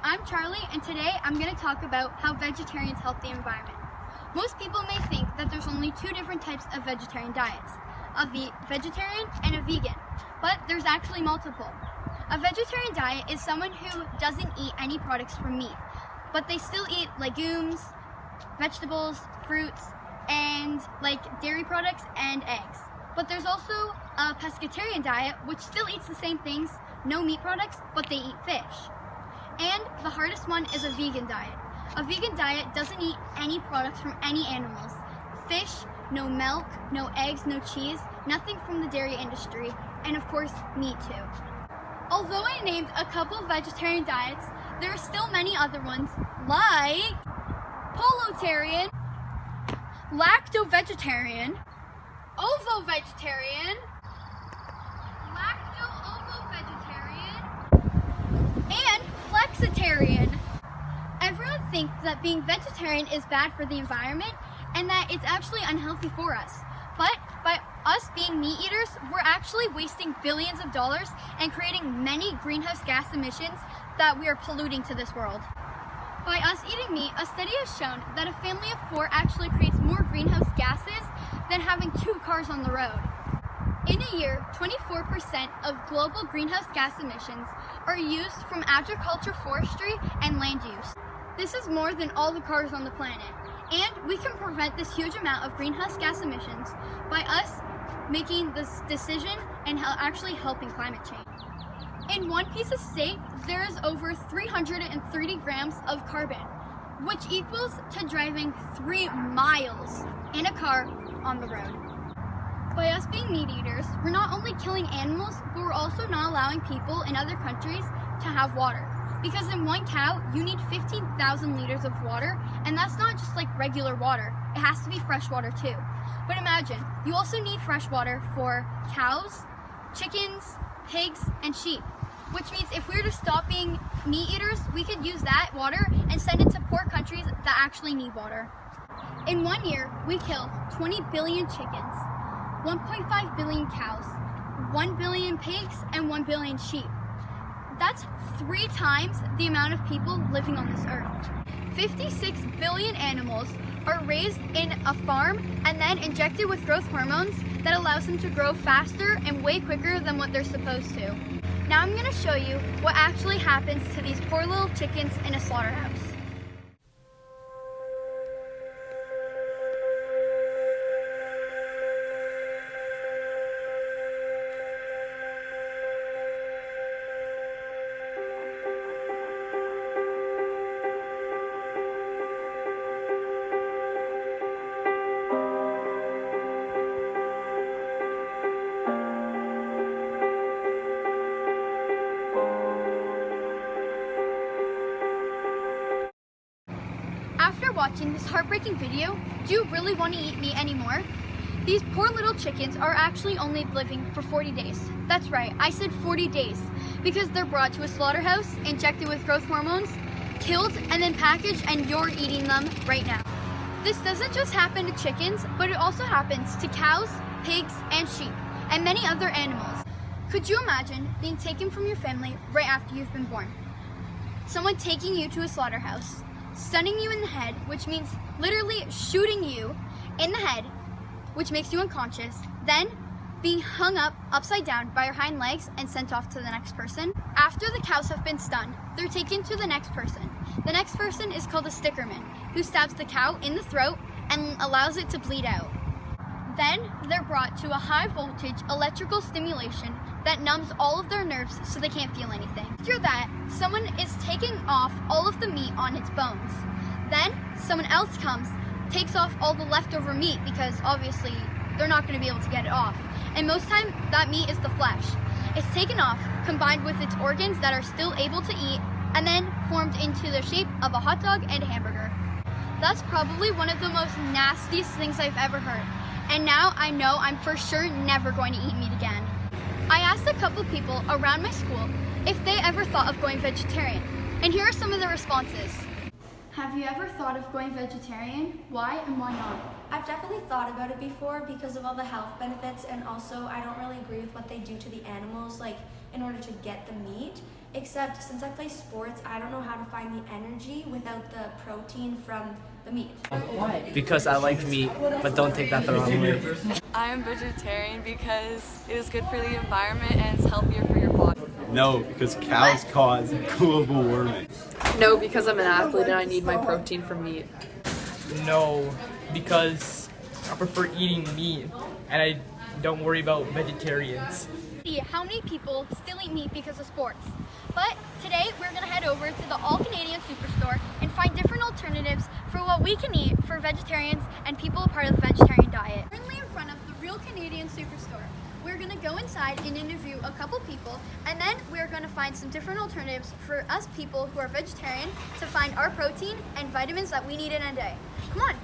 I'm Charlie, and today I'm going to talk about how vegetarians help the environment. Most people may think that there's only two different types of vegetarian diets, a vegetarian and a vegan, but there's actually multiple. A vegetarian diet is someone who doesn't eat any products from meat, but they still eat legumes, vegetables, fruits, and dairy products and eggs. But there's also a pescatarian diet, which still eats the same things, no meat products, but they eat fish. And the hardest one is a vegan diet. A vegan diet doesn't eat any products from any animals. Fish, no milk, no eggs, no cheese, nothing from the dairy industry, and of course, meat too. Although I named a couple of vegetarian diets, there are still many other ones like polotarian, lacto-vegetarian, ovo-vegetarian, lacto-ovo-vegetarian, and flexitarian. Everyone thinks that being vegetarian is bad for the environment and that it's actually unhealthy for us. But by us being meat eaters, we're actually wasting billions of dollars and creating many greenhouse gas emissions that we are polluting to this world. By us eating meat, a study has shown that a family of 4 actually creates more greenhouse gases than having 2 cars on the road. In a year, 24% of global greenhouse gas emissions are used from agriculture, forestry, and land use. This is more than all the cars on the planet. And we can prevent this huge amount of greenhouse gas emissions by us making this decision and actually helping climate change. In one piece of steak, there is over 330 grams of carbon, which equals to driving 3 miles in a car on the road. By us being meat eaters, we're not only killing animals, but we're also not allowing people in other countries to have water. Because in one cow, you need 15,000 liters of water, and that's not just like regular water. It has to be fresh water too. But imagine, you also need fresh water for cows, chickens, pigs, and sheep. Which means if we were to stop being meat eaters, we could use that water and send it to poor countries that actually need water. In 1 year, we kill 20 billion chickens, 1.5 billion cows, 1 billion pigs, and 1 billion sheep. That's 3 times the amount of people living on this earth. 56 billion animals are raised in a farm and then injected with growth hormones that allows them to grow faster and way quicker than what they're supposed to. Now I'm going to show you what actually happens to these poor little chickens in a slaughterhouse. After watching this heartbreaking video, do you really want to eat meat anymore? These poor little chickens are actually only living for 40 days. That's right, I said 40 days, because they're brought to a slaughterhouse, injected with growth hormones, killed, and then packaged, and you're eating them right now. This doesn't just happen to chickens, but it also happens to cows, pigs, and sheep, and many other animals. Could you imagine being taken from your family right after you've been born? Someone taking you to a slaughterhouse, stunning you in the head, which means literally shooting you in the head, which makes you unconscious, then being hung up upside down by your hind legs and sent off to the next person. After the cows have been stunned, they're taken to the next person. The next person is called a stickerman, who stabs the cow in the throat and allows it to bleed out. Then they're brought to a high voltage electrical stimulation that numbs all of their nerves so they can't feel anything. After that, someone is taking off all of the meat on its bones. Then someone else comes, takes off all the leftover meat because obviously they're not going to be able to get it off. And most time that meat is the flesh. It's taken off, combined with its organs that are still able to eat, and then formed into the shape of a hot dog and a hamburger. That's probably one of the most nastiest things I've ever heard. And now I know I'm for sure never going to eat meat again. I asked a couple people around my school if they ever thought of going vegetarian, and here are some of the responses. Have you ever thought of going vegetarian? Why and why not? I've definitely thought about it before because of all the health benefits, and also I don't really agree with what they do to the animals, like in order to get the meat. Except since I play sports, I don't know how to find the energy without the protein from the meat. Because I like meat, but don't take that the wrong way. I'm vegetarian because it is good for the environment and it's healthier for your body. No, because cows cause global warming. No, because I'm an athlete and I need my protein from meat. No, because I prefer eating meat and I don't worry about vegetarians. See how many people still eat meat because of sports. But today we're going to head over to the All-Canadian Superstore and find different alternatives for what we can eat for vegetarians and people part of the vegetarian diet. Currently in front of the Real Canadian Superstore. We're going to go inside and interview a couple people, and then we're going to find some different alternatives for us people who are vegetarian to find our protein and vitamins that we need in a day. Come on.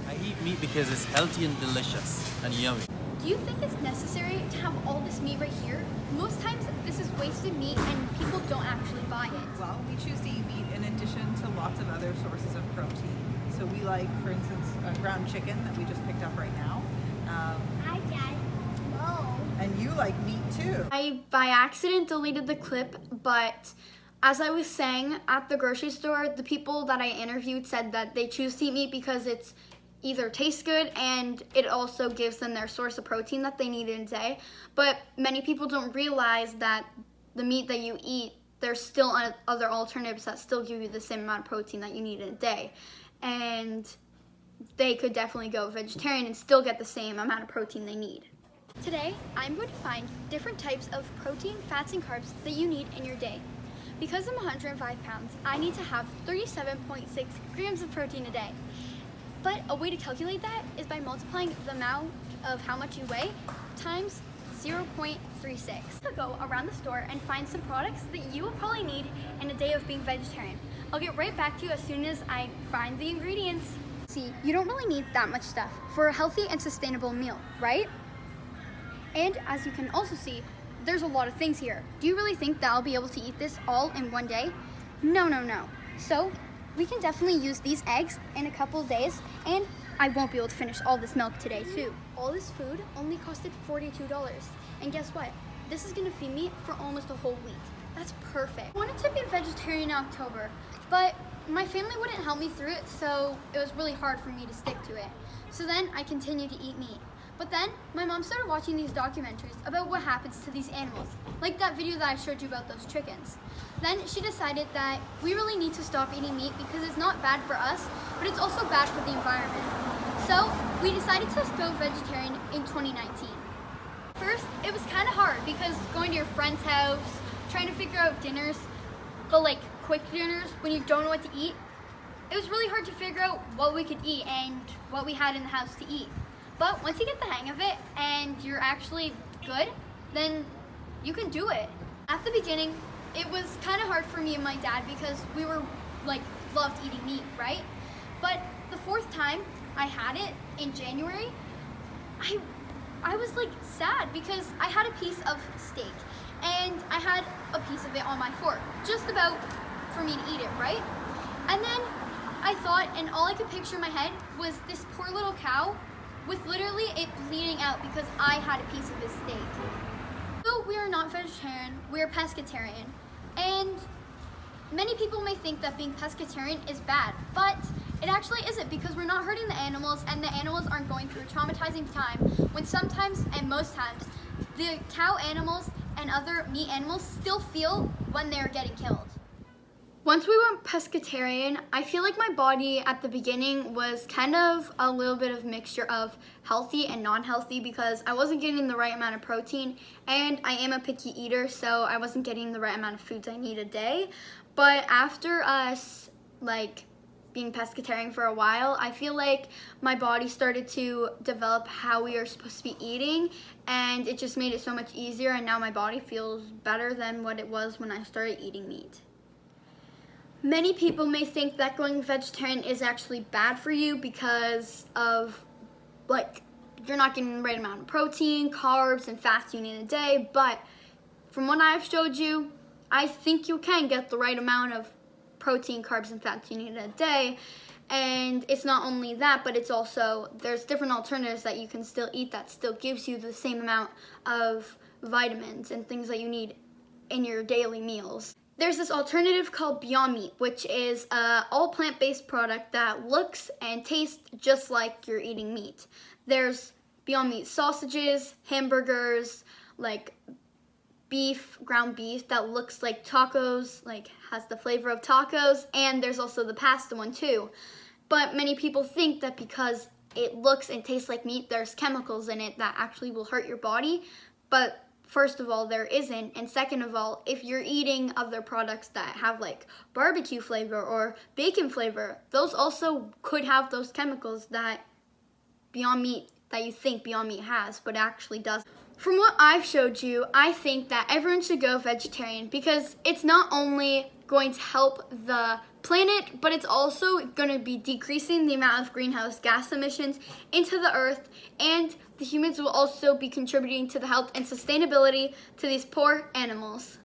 I eat meat because it's healthy and delicious and yummy. Do you think it's necessary to have all this meat right here? Most times this is wasted meat and people don't actually buy it. Well, we choose to eat meat in addition to lots of other sources of protein. So we like, for instance, ground chicken that we just picked up right now. Hi, Dad. Whoa. And you like meat too. I, by accident, deleted the clip, but as I was saying, at the grocery store, the people that I interviewed said that they choose to eat meat because it's either tastes good and it also gives them their source of protein that they need in a day. But many people don't realize that the meat that you eat, there's still other alternatives that still give you the same amount of protein that you need in a day. And they could definitely go vegetarian and still get the same amount of protein they need. Today, I'm going to find different types of protein, fats, and carbs that you need in your day. Because I'm 105 pounds, I need to have 37.6 grams of protein a day. But a way to calculate that is by multiplying the amount of how much you weigh times 0.36. I'll go around the store and find some products that you will probably need in a day of being vegetarian. I'll get right back to you as soon as I find the ingredients. See, you don't really need that much stuff for a healthy and sustainable meal, right? And as you can also see, there's a lot of things here. Do you really think that I'll be able to eat this all in one day? No. So we can definitely use these eggs in a couple of days, and I won't be able to finish all this milk today too. All this food only costed $42. And guess what? This is gonna feed me for almost a whole week. That's perfect. I wanted to be a vegetarian in October, but my family wouldn't help me through it, so it was really hard for me to stick to it. So then I continued to eat meat. But then my mom started watching these documentaries about what happens to these animals, like that video that I showed you about those chickens. Then she decided that we really need to stop eating meat because it's not bad for us, but it's also bad for the environment. So we decided to go vegetarian in 2019. First, it was kind of hard because going to your friend's house, trying to figure out dinners, but like quick dinners when you don't know what to eat, it was really hard to figure out what we could eat and what we had in the house to eat. But once you get the hang of it and you're actually good, then you can do it. At the beginning, it was kind of hard for me and my dad because we were loved eating meat, right? But the fourth time I had it in January, I was sad because I had a piece of steak and I had a piece of it on my fork, just about for me to eat it, right? And then I thought, and all I could picture in my head was this poor little cow with literally it bleeding out because I had a piece of his steak. So we are not vegetarian, we are pescatarian. And many people may think that being pescatarian is bad, but it actually isn't because we're not hurting the animals and the animals aren't going through a traumatizing time when sometimes and most times the cow animals and other meat animals still feel when they're getting killed. Once we went pescatarian, I feel like my body at the beginning was kind of a little bit of mixture of healthy and non-healthy because I wasn't getting the right amount of protein and I am a picky eater, so I wasn't getting the right amount of foods I need a day. But after us being pescatarian for a while, I feel like my body started to develop how we are supposed to be eating and it just made it so much easier, and now my body feels better than what it was when I started eating meat. Many people may think that going vegetarian is actually bad for you because of you're not getting the right amount of protein, carbs, and fats you need a day, but from what I've showed you, I think you can get the right amount of protein, carbs, and fats you need a day. And it's not only that, but it's also, there's different alternatives that you can still eat that still gives you the same amount of vitamins and things that you need in your daily meals. There's this alternative called Beyond Meat, which is an all plant-based product that looks and tastes just like you're eating meat. There's Beyond Meat sausages, hamburgers, like beef, ground beef that looks like tacos, like has the flavor of tacos, and there's also the pasta one too. But many people think that because it looks and tastes like meat, there's chemicals in it that actually will hurt your body. But first of all, there isn't. And second of all, if you're eating other products that have like barbecue flavor or bacon flavor, those also could have those chemicals that Beyond Meat, that you think Beyond Meat has, but actually doesn't. From what I've showed you, I think that everyone should go vegetarian because it's not only going to help the planet, but it's also going to be decreasing the amount of greenhouse gas emissions into the earth, and the humans will also be contributing to the health and sustainability to these poor animals.